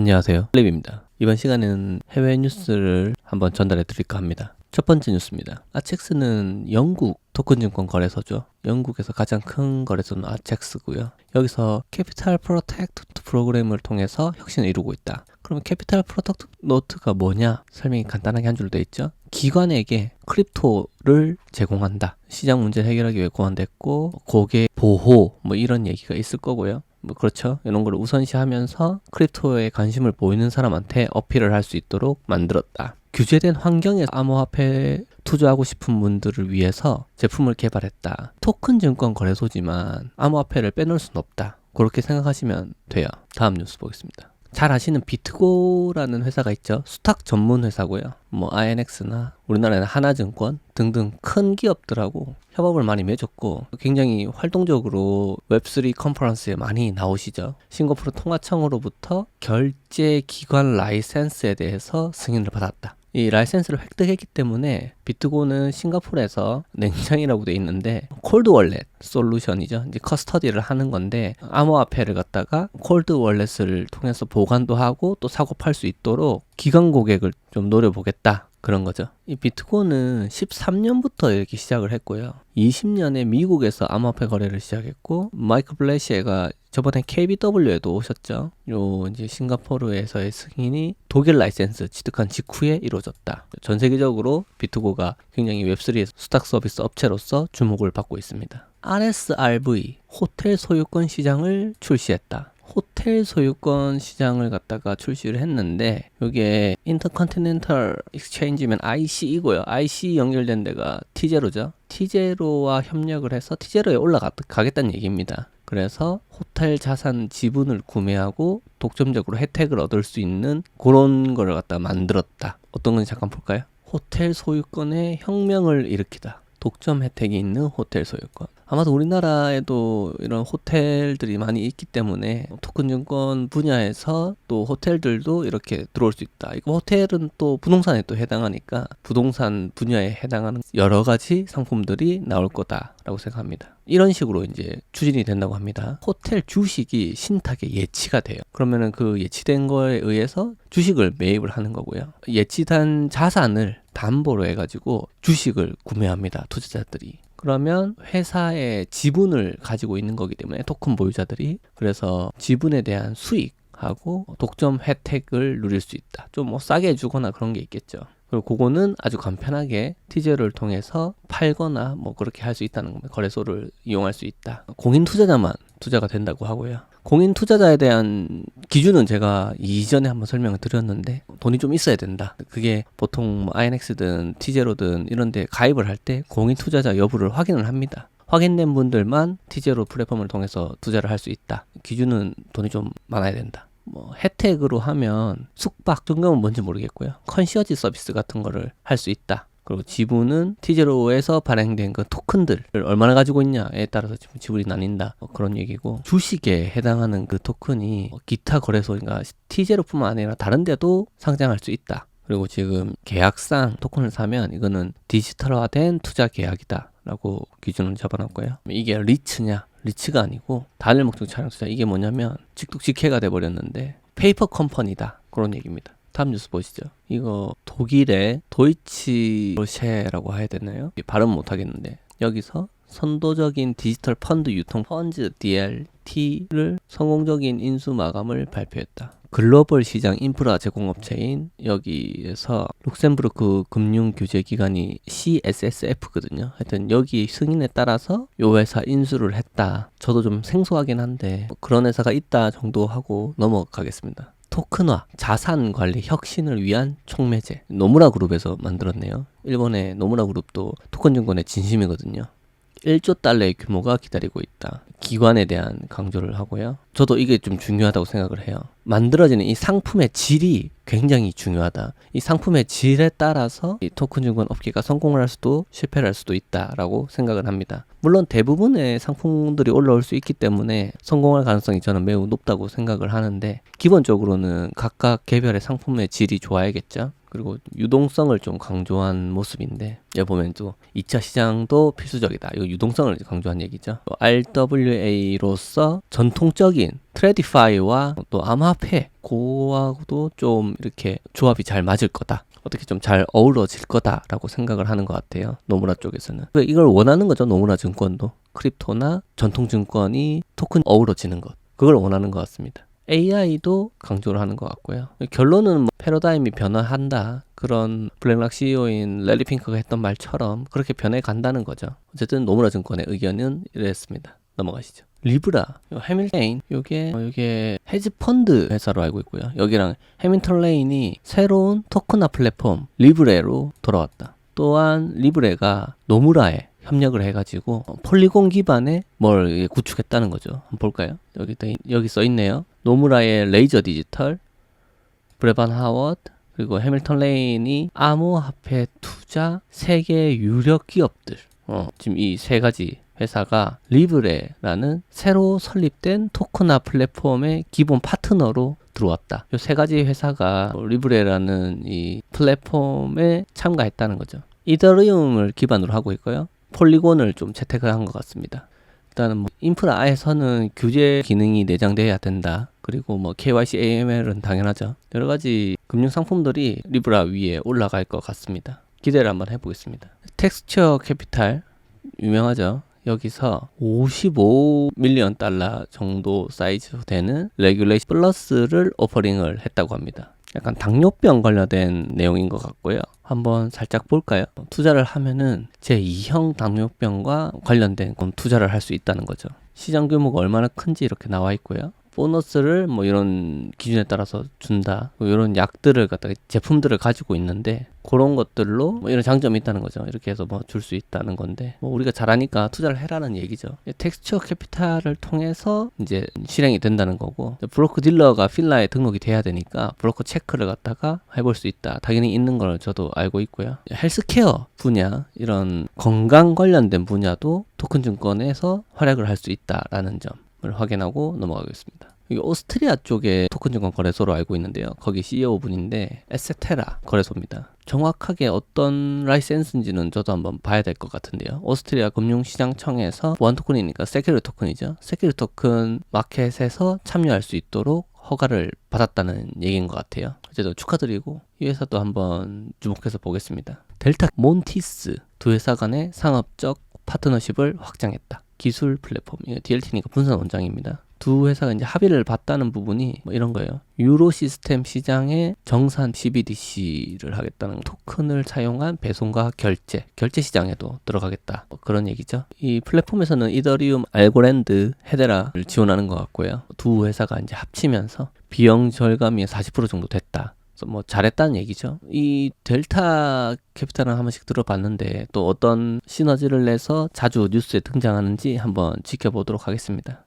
안녕하세요. 클립입니다. 이번 시간에는 해외 뉴스를 한번 전달해 드릴까 합니다. 첫 번째 뉴스입니다. 아첵스는 영국 토큰증권 거래소죠. 영국에서 가장 큰 거래소는 아첵스고요. 여기서 캐피탈 프로텍트 프로그램을 통해서 혁신을 이루고 있다. 그러면 캐피탈 프로텍트 노트가 뭐냐? 설명이 간단하게 한 줄로 되어 있죠. 기관에게 크립토를 제공한다. 시장 문제를 해결하기 위해 고안됐고 고객 보호 뭐 이런 얘기가 있을 거고요. 그렇죠. 이런 걸 우선시하면서 크립토에 관심을 보이는 사람한테 어필을 할 수 있도록 만들었다. 규제된 환경에 암호화폐에 투자하고 싶은 분들을 위해서 제품을 개발했다. 토큰 증권 거래소지만 암호화폐를 빼놓을 수는 없다. 그렇게 생각하시면 돼요. 다음 뉴스 보겠습니다. 잘 아시는 비트고라는 회사가 있죠. 수탁 전문 회사고요. 뭐 INX나 우리나라에는 하나증권 등등 큰 기업들하고 협업을 많이 맺었고 굉장히 활동적으로 웹3 컨퍼런스에 많이 나오시죠. 싱가포르 통화청으로부터 결제 기관 라이센스에 대해서 승인을 받았다. 이 라이센스를 획득했기 때문에 비트고는 싱가포르에서 냉장이라고 돼 있는데 콜드 월렛 솔루션이죠. 이제 커스터디를 하는 건데 암호화폐를 갖다가 콜드 월렛을 통해서 보관도 하고 또 사고 팔 수 있도록 기관 고객을 좀 노려보겠다. 그런 거죠. 이 비트고는 13년부터 이렇게 시작을 했고요. 20년에 미국에서 암호화폐 거래를 시작했고 마이클 블래시에가 저번에 KBW에도 오셨죠. 요 이제 싱가포르에서의 승인이 독일 라이센스 취득한 직후에 이루어졌다. 전 세계적으로 비트고가 굉장히 웹3의 수탁 서비스 업체로서 주목을 받고 있습니다. RSRV 호텔 소유권 시장을 출시했다. 호텔 소유권 시장을 갖다가 출시를 했는데 이게 인터컨티넨탈 익스체인지면 IC이고요. IC 연결된 데가 티제로죠. 티제로와 협력을 해서 티제로에 올라가겠다는 얘기입니다. 그래서 호텔 자산 지분을 구매하고 독점적으로 혜택을 얻을 수 있는 그런 걸 갖다 만들었다. 어떤 건지 잠깐 볼까요? 호텔 소유권의 혁명을 일으키다. 독점 혜택이 있는 호텔 소유권. 아마도 우리나라에도 이런 호텔들이 많이 있기 때문에 토큰 증권 분야에서 또 호텔들도 이렇게 들어올 수 있다. 이거 호텔은 또 부동산에 또 해당하니까 부동산 분야에 해당하는 여러 가지 상품들이 나올 거다라고 생각합니다. 이런 식으로 이제 추진이 된다고 합니다. 호텔 주식이 신탁에 예치가 돼요. 그러면은 그 예치된 거에 의해서 주식을 매입을 하는 거고요. 예치된 자산을 담보로 해가지고 주식을 구매합니다. 투자자들이. 그러면 회사의 지분을 가지고 있는 거기 때문에 토큰 보유자들이 그래서 지분에 대한 수익하고 독점 혜택을 누릴 수 있다. 좀 뭐 싸게 해주거나 그런 게 있겠죠. 그리고 그거는 아주 간편하게 티제로를 통해서 팔거나 뭐 그렇게 할 수 있다는 겁니다. 거래소를 이용할 수 있다. 공인 투자자만 투자가 된다고 하고요. 공인 투자자에 대한 기준은 제가 이전에 한번 설명을 드렸는데 돈이 좀 있어야 된다. 그게 보통 뭐 INX든 티제로든 이런 데 가입을 할 때 공인 투자자 여부를 확인을 합니다. 확인된 분들만 티제로 플랫폼을 통해서 투자를 할 수 있다. 기준은 돈이 좀 많아야 된다. 뭐 혜택으로 하면 숙박, 등급은 뭔지 모르겠고요. 컨시어지 서비스 같은 거를 할 수 있다. 그리고 지분은 티제로에서 발행된 그 토큰들을 얼마나 가지고 있냐에 따라서 지분이 나뉜다. 그런 얘기고 주식에 해당하는 그 토큰이 기타 거래소인가 티제로뿐만 아니라 다른 데도 상장할 수 있다. 그리고 지금 계약상 토큰을 사면 이거는 디지털화된 투자 계약이다 라고 기준을 잡아놨고요. 이게 리츠냐? 리츠가 아니고 단일 목적 차량 투자. 이게 뭐냐면 직독직해가 돼버렸는데 페이퍼 컴퍼니다. 그런 얘기입니다. 다음 뉴스 보시죠. 이거 독일의 도이치로셰라고 해야 되나요? 발음 못하겠는데 여기서 선도적인 디지털 펀드 유통 펀즈 DLT를 성공적인 인수 마감을 발표했다. 글로벌 시장 인프라 제공업체인 여기에서 룩셈부르크 금융규제기관이 CSSF거든요. 하여튼 여기 승인에 따라서 요 회사 인수를 했다. 저도 좀 생소하긴 한데 그런 회사가 있다 정도 하고 넘어가겠습니다. 토큰화, 자산관리 혁신을 위한 촉매제. 노무라 그룹에서 만들었네요. 일본의 노무라 그룹도 토큰증권의 진심이거든요. 1조 달러의 규모가 기다리고 있다. 기관에 대한 강조를 하고요. 저도 이게 좀 중요하다고 생각을 해요. 만들어지는 이 상품의 질이 굉장히 중요하다. 이 상품의 질에 따라서 이 토큰 증권 업계가 성공을 할 수도 실패를 할 수도 있다라고 생각을 합니다. 물론 대부분의 상품들이 올라올 수 있기 때문에 성공할 가능성이 저는 매우 높다고 생각을 하는데 기본적으로는 각각 개별의 상품의 질이 좋아야겠죠. 그리고 유동성을 좀 강조한 모습인데 여기 보면 또 2차 시장도 필수적이다. 이거 유동성을 강조한 얘기죠. RWA로서 전통적인 플러그인 트레디파이와 또 암호화폐 그거하고도 좀 이렇게 조합이 잘 맞을 거다. 어떻게 좀 잘 어우러질 거다라고 생각을 하는 것 같아요. 노무라 쪽에서는. 이걸 원하는 거죠. 노무라 증권도. 크립토나 전통 증권이 토큰 어우러지는 것. 그걸 원하는 것 같습니다. AI도 강조를 하는 것 같고요. 결론은 뭐 패러다임이 변화한다. 그런 블랙락 CEO인 래리 핑크가 했던 말처럼 그렇게 변해 간다는 거죠. 어쨌든 노무라 증권의 의견은 이랬습니다. 넘어가시죠. 리브라, 해밀턴 요게 헤지 펀드 회사로 알고 있고요. 여기랑 해밀턴 레인이 새로운 토큰화 플랫폼 리브레로 돌아왔다. 또한 리브레가 노무라에 협력을 해가지고 폴리곤 기반의 뭘 구축했다는 거죠. 한번 볼까요? 여기 써 있네요. 노무라의 레이저 디지털, 브레반 하워드, 그리고 해밀턴 레인이 암호화폐 투자 세계 유력 기업들. 지금 이 세 가지 회사가 리브레라는 새로 설립된 토큰화 플랫폼의 기본 파트너로 들어왔다. 이 세 가지 회사가 리브레라는 이 플랫폼에 참가했다는 거죠. 이더리움을 기반으로 하고 있고요. 폴리곤을 좀 채택을 한 것 같습니다. 일단은 뭐 인프라에서는 규제 기능이 내장돼야 된다. 그리고 뭐 KYC, AML은 당연하죠. 여러 가지 금융 상품들이 리브라 위에 올라갈 것 같습니다. 기대를 한번 해보겠습니다. 텍스처 캐피탈 유명하죠. 여기서 55밀리언 달러 정도 사이즈 되는 레귤레이션 플러스를 오퍼링을 했다고 합니다. 약간 당뇨병 관련된 내용인 것 같고요. 한번 살짝 볼까요? 투자를 하면은 제2형 당뇨병과 관련된 투자를 할 수 있다는 거죠. 시장 규모가 얼마나 큰지 이렇게 나와 있고요. 보너스를 뭐 이런 기준에 따라서 준다. 뭐 이런 약들을 갖다가 제품들을 가지고 있는데 그런 것들로 뭐 이런 장점이 있다는 거죠. 이렇게 해서 뭐 줄 수 있다는 건데 뭐 우리가 잘하니까 투자를 해라는 얘기죠. 텍스처 캐피탈을 통해서 이제 실행이 된다는 거고 브로커 딜러가 필라에 등록이 돼야 되니까 브로커 체크를 갖다가 해볼 수 있다. 당연히 있는 걸 저도 알고 있고요. 헬스케어 분야 이런 건강 관련된 분야도 토큰 증권에서 활약을 할 수 있다라는 점. 확인하고 넘어가겠습니다. 여기 오스트리아 쪽에 토큰 증권 거래소로 알고 있는데요. 거기 CEO 분인데 에세테라 거래소입니다. 정확하게 어떤 라이센스인지는 저도 한번 봐야 될 것 같은데요. 오스트리아 금융시장청에서 보안 토큰이니까 세큐리티 토큰이죠. 세큐리티 토큰 마켓에서 참여할 수 있도록 허가를 받았다는 얘기인 것 같아요. 어쨌든 축하드리고 이 회사도 한번 주목해서 보겠습니다. 델타 몬티스 두 회사 간의 상업적 파트너십을 확장했다. 기술 플랫폼, 이거 DLT니까 분산 원장입니다. 두 회사가 이제 합의를 봤다는 부분이 뭐 이런 거예요. 유로 시스템 시장에 정산 CBDC를 하겠다는 토큰을 사용한 배송과 결제 시장에도 들어가겠다. 뭐 그런 얘기죠. 이 플랫폼에서는 이더리움, 알고랜드, 헤데라를 지원하는 것 같고요. 두 회사가 이제 합치면서 비용 절감이 40% 정도 됐다. 그래서 뭐 잘했다는 얘기죠. 이 델타 캐피탈은 한 번씩 들어봤는데 또 어떤 시너지를 내서 자주 뉴스에 등장하는지 한번 지켜보도록 하겠습니다.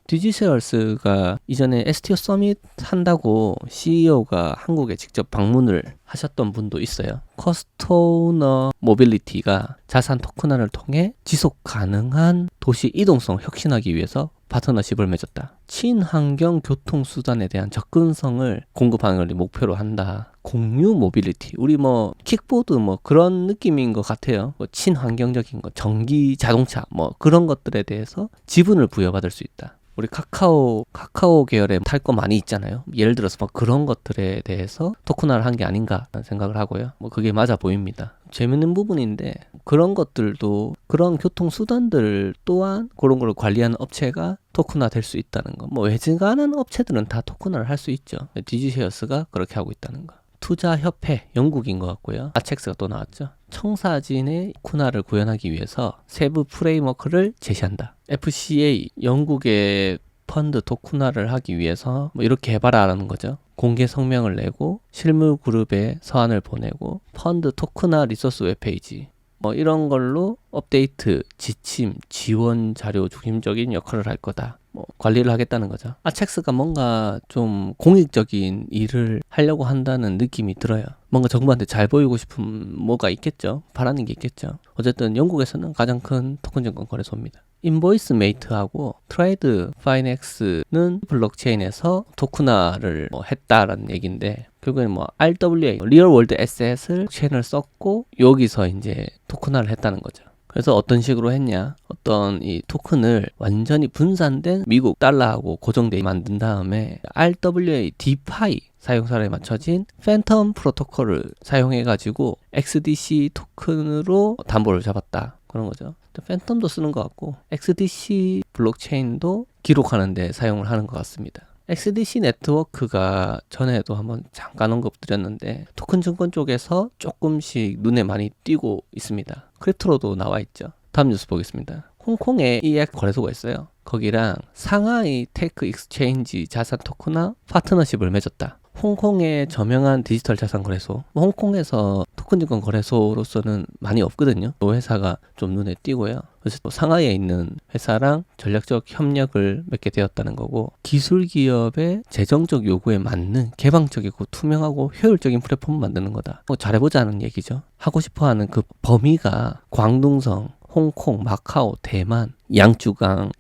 디지쉐어스가 이전에 STO 서밋 한다고 CEO가 한국에 직접 방문을 하셨던 분도 있어요. 커스토너 모빌리티가 자산 토큰화를 통해 지속 가능한 도시 이동성 혁신하기 위해서 파트너십을 맺었다. 친환경 교통수단에 대한 접근성을 공급하는 걸 목표로 한다. 공유 모빌리티. 우리 뭐 킥보드 뭐 그런 느낌인 것 같아요. 뭐 친환경적인 거, 전기 자동차 뭐 그런 것들에 대해서 지분을 부여받을 수 있다. 우리 카카오 계열에 탈 거 많이 있잖아요. 예를 들어서 뭐 그런 것들에 대해서 토큰화를 한 게 아닌가 라는 생각을 하고요. 뭐 그게 맞아 보입니다. 재밌는 부분인데 그런 것들도 그런 교통수단들 또한 그런 걸 관리하는 업체가 토큰화 될 수 있다는 거. 뭐 외증하는 업체들은 다 토큰화를 할 수 있죠. 디지쉐어스가 그렇게 하고 있다는 거. 투자협회 영국인 것 같고요. 아첵스가 또 나왔죠. 청사진의 토큰화를 구현하기 위해서 세부 프레임워크를 제시한다. FCA 영국의 펀드 토큰화를 하기 위해서 뭐 이렇게 해봐라라는 거죠. 공개 성명을 내고 실무 그룹에 서한을 보내고 펀드 토큰화 리소스 웹페이지 뭐 이런 걸로 업데이트, 지침, 지원 자료 중심적인 역할을 할 거다. 뭐 관리를 하겠다는 거죠. 아첵스가 뭔가 좀 공익적인 일을 하려고 한다는 느낌이 들어요. 뭔가 정부한테 잘 보이고 싶은 뭐가 있겠죠. 바라는 게 있겠죠. 어쨌든 영국에서는 가장 큰 토큰 증권 거래소입니다. 인보이스 메이트하고 트레이드 파이넥스는 블록체인에서 토큰화를 뭐 했다라는 얘기인데 결국에는 뭐 RWA, 리얼 월드 에셋을 블록체인을 썼고 여기서 이제 토큰화를 했다는 거죠. 그래서 어떤 식으로 했냐, 어떤 이 토큰을 완전히 분산된 미국 달러하고 고정돼 만든 다음에 RWA DeFi 사용사에 맞춰진 팬텀 프로토콜을 사용해가지고 XDC 토큰으로 담보를 잡았다, 그런 거죠. 팬텀도 쓰는 것 같고 XDC 블록체인도 기록하는데 사용을 하는 것 같습니다. XDC 네트워크가 전에도 한번 잠깐 언급드렸는데 토큰 증권 쪽에서 조금씩 눈에 많이 띄고 있습니다. 크립토로도 나와 있죠. 다음 뉴스 보겠습니다. 홍콩에 EX 거래소가 있어요. 거기랑 상하이 테크 익스체인지 자산 토큰화 파트너십을 맺었다. 홍콩의 저명한 디지털 자산 거래소, 홍콩에서 토큰 증권 거래소로서는 많이 없거든요. 이 회사가 좀 눈에 띄고요. 그래서 또 상하이에 있는 회사랑 전략적 협력을 맺게 되었다는 거고, 기술 기업의 재정적 요구에 맞는 개방적이고 투명하고 효율적인 플랫폼을 만드는 거다. 잘해보자는 얘기죠. 하고 싶어하는 그 범위가 광둥성, 홍콩, 마카오, 대만, 양쯔강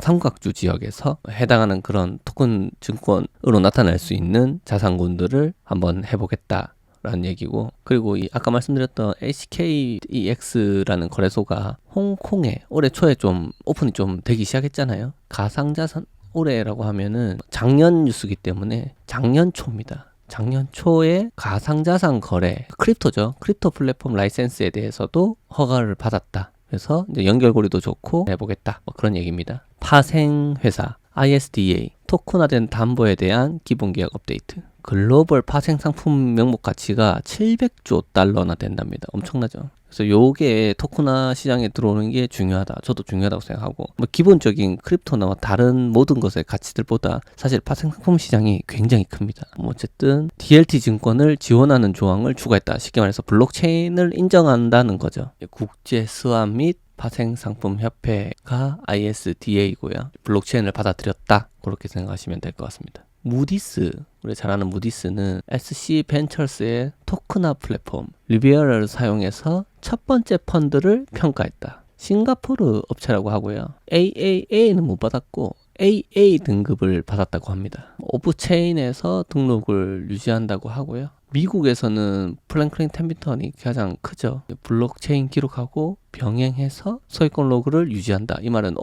삼각주 지역에서 해당하는 그런 토큰 증권으로 나타날 수 있는 자산군들을 한번 해보겠다라는 얘기고, 그리고 이 아까 말씀드렸던 HKEX라는 거래소가 홍콩에 올해 초에 좀 오픈이 좀 되기 시작했잖아요. 가상자산 올해라고 하면은 작년 뉴스기 때문에 작년 초입니다. 작년 초에 가상자산 거래, 크립토죠. 크립토 플랫폼 라이센스에 대해서도 허가를 받았다. 그래서 이제 연결고리도 좋고 해보겠다, 뭐 그런 얘기입니다. 파생회사 ISDA 토큰화된 담보에 대한 기본계약 업데이트. 글로벌 파생 상품 명목 가치가 700조 달러나 된답니다. 엄청나죠. 그래서 요게 토큰화 시장에 들어오는 게 중요하다. 저도 중요하다고 생각하고, 뭐 기본적인 크립토나 다른 모든 것의 가치들보다 사실 파생 상품 시장이 굉장히 큽니다. 뭐 어쨌든 DLT 증권을 지원하는 조항을 추가했다. 쉽게 말해서 블록체인을 인정한다는 거죠. 국제 스왑 및 파생상품협회가 ISDA이고요. 블록체인을 받아들였다, 그렇게 생각하시면 될 것 같습니다. 무디스, 우리 잘 아는 무디스는 SC 벤처스의 토큰화 플랫폼 리비어를 사용해서 첫 번째 펀드를 평가했다. 싱가포르 업체라고 하고요. AAA는 못 받았고 AA 등급을 받았다고 합니다. 오프체인에서 등록을 유지한다고 하고요. 미국에서는 프랭클린 템비턴이 가장 크죠. 블록체인 기록하고 병행해서 소유권 로그를 유지한다. 이 말은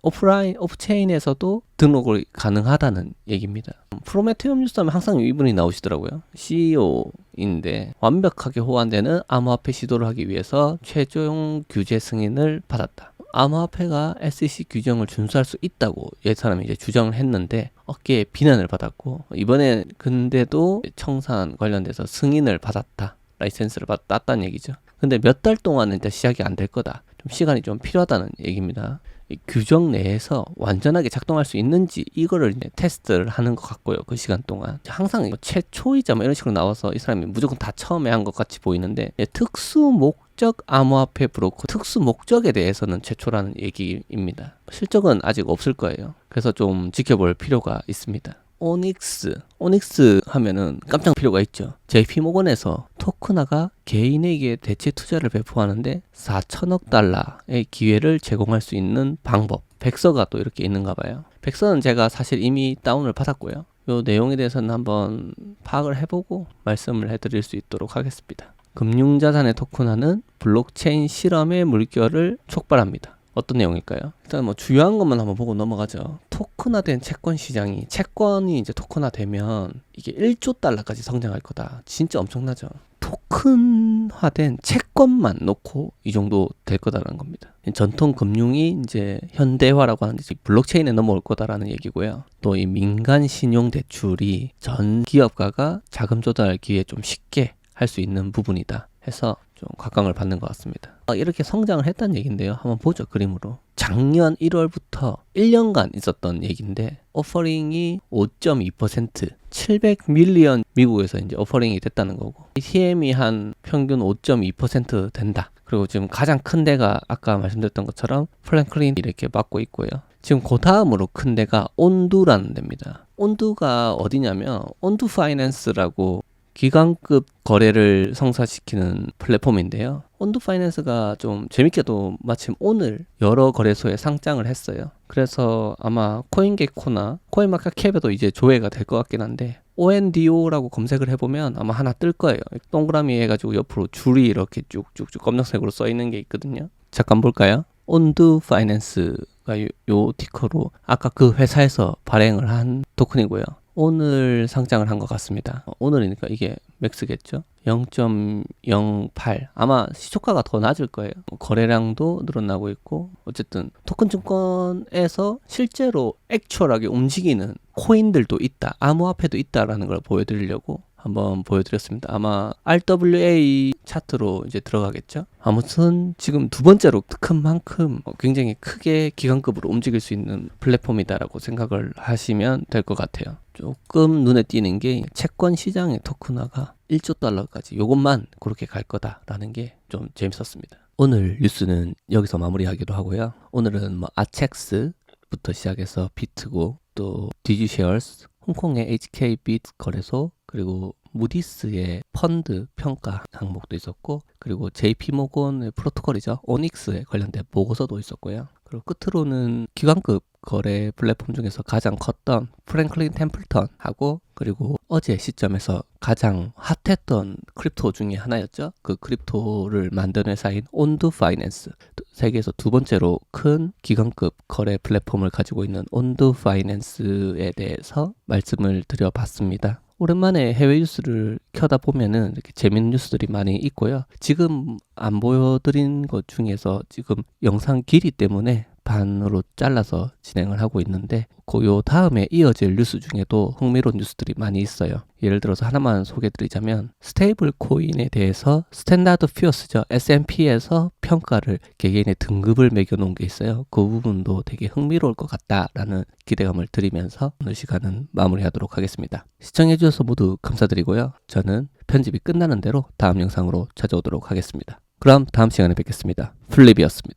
오프체인에서도 등록을 가능하다는 얘기입니다. 프로메테움 뉴스 하면 항상 이분이 나오시더라고요. CEO인데 완벽하게 호환되는 암호화폐 시도를 하기 위해서 최종 규제 승인을 받았다. 암호화폐가 SEC 규정을 준수할 수 있다고 이 사람이 이제 주장을 했는데 어깨에 비난을 받았고, 이번에 근데도 청산 관련돼서 승인을 받았다. 라이센스를 땄다는 얘기죠. 근데 몇 달 동안은 일단 시작이 안 될 거다. 좀 시간이 좀 필요하다는 얘기입니다. 이 규정 내에서 완전하게 작동할 수 있는지 이거를 이제 테스트를 하는 것 같고요. 그 시간 동안 항상 최초이자 뭐 이런 식으로 나와서 이 사람이 무조건 다 처음에 한 것 같이 보이는데, 특수 목적 암호화폐 브로커 특수 목적에 대해서는 최초라는 얘기입니다. 실적은 아직 없을 거예요. 그래서 좀 지켜볼 필요가 있습니다. 오닉스 하면은 깜짝 필요가 있죠. JP모건에서 토큰화가 개인에게 대체 투자를 배포하는데 4천억 달러의 기회를 제공할 수 있는 방법. 백서가 또 이렇게 있는가 봐요. 백서는 제가 사실 이미 다운을 받았고요. 이 내용에 대해서는 한번 파악을 해보고 말씀을 해드릴 수 있도록 하겠습니다. 금융자산의 토큰화는 블록체인 실험의 물결을 촉발합니다. 어떤 내용일까요? 일단 뭐 주요한 것만 한번 보고 넘어가죠. 토큰화된 채권 시장이, 채권이 이제 토큰화되면 이게 1조 달러까지 성장할 거다. 진짜 엄청나죠. 토큰화된 채권만 놓고 이 정도 될 거다라는 겁니다. 전통 금융이 이제 현대화라고 하는 게 블록체인에 넘어올 거다라는 얘기고요. 또 이 민간 신용 대출이 전 기업가가 자금 조달 기회에 좀 쉽게 할 수 있는 부분이다 해서 좀 각광을 받는 것 같습니다. 이렇게 성장을 했다는 얘기인데요. 한번 보죠, 그림으로. 작년 1월부터 1년간 있었던 얘기인데 오퍼링이 5.2% 700밀리언 미국에서 이제 오퍼링이 됐다는 거고, TM이 한 평균 5.2% 된다. 그리고 지금 가장 큰 데가 아까 말씀드렸던 것처럼 프랭클린 이렇게 맡고 있고요. 지금 그 다음으로 큰 데가 온두라는 데입니다. 온두가 어디냐면 온두 파이낸스라고 기관급 거래를 성사시키는 플랫폼인데요. 온두 파이낸스가 좀 재밌게도 마침 오늘 여러 거래소에 상장을 했어요. 그래서 아마 코인게코나 코인마켓캡에도 이제 조회가 될 것 같긴 한데, ONDO라고 검색을 해보면 아마 하나 뜰 거예요. 동그라미 해가지고 옆으로 줄이 이렇게 쭉쭉쭉 검정색으로 써 있는 게 있거든요. 잠깐 볼까요? 온두 파이낸스가 요 티커로 아까 그 회사에서 발행을 한 토큰이고요. 오늘 상장을 한 것 같습니다. 오늘이니까 이게 맥스겠죠? 0.08 아마 시초가가 더 낮을 거예요. 거래량도 늘어나고 있고 어쨌든 토큰 증권에서 실제로 액츄얼하게 움직이는 코인들도 있다. 암호화폐도 있다라는 걸 보여드리려고 한번 보여드렸습니다. 아마 RWA 차트로 이제 들어가겠죠. 아무튼 지금 두 번째로 큰 만큼 굉장히 크게 기관급으로 움직일 수 있는 플랫폼이다라고 생각을 하시면 될 것 같아요. 조금 눈에 띄는 게 채권 시장의 토큰화가 1조 달러까지 요것만 그렇게 갈 거다라는 게 좀 재밌었습니다. 오늘 뉴스는 여기서 마무리하기로 하고요. 오늘은 뭐 아첵스부터 시작해서 비트고 또 디지쉐어스, 홍콩의 HKBIT 거래소, 그리고 무디스의 펀드 평가 항목도 있었고, 그리고 JP모건의 프로토콜이죠. 오닉스에 관련된 보고서도 있었고요. 그리고 끝으로는 기관급 거래 플랫폼 중에서 가장 컸던 프랭클린 템플턴하고, 그리고 어제 시점에서 가장 핫했던 크립토 중에 하나였죠. 그 크립토를 만든 회사인 온두 파이낸스, 세계에서 두 번째로 큰 기관급 거래 플랫폼을 가지고 있는 온두 파이낸스에 대해서 말씀을 드려봤습니다. 오랜만에 해외 뉴스를 켜다 보면은 이렇게 재밌는 뉴스들이 많이 있고요. 지금 안 보여드린 것 중에서 지금 영상 길이 때문에 반으로 잘라서 진행을 하고 있는데, 요 다음에 이어질 뉴스 중에도 흥미로운 뉴스들이 많이 있어요. 예를 들어서 하나만 소개드리자면 스테이블 코인에 대해서 스탠다드 퓨어스죠. S&P에서 평가를 개개인의 등급을 매겨놓은 게 있어요. 그 부분도 되게 흥미로울 것 같다라는 기대감을 드리면서 오늘 시간은 마무리하도록 하겠습니다. 시청해주셔서 모두 감사드리고요. 저는 편집이 끝나는 대로 다음 영상으로 찾아오도록 하겠습니다. 그럼 다음 시간에 뵙겠습니다. 플립이었습니다.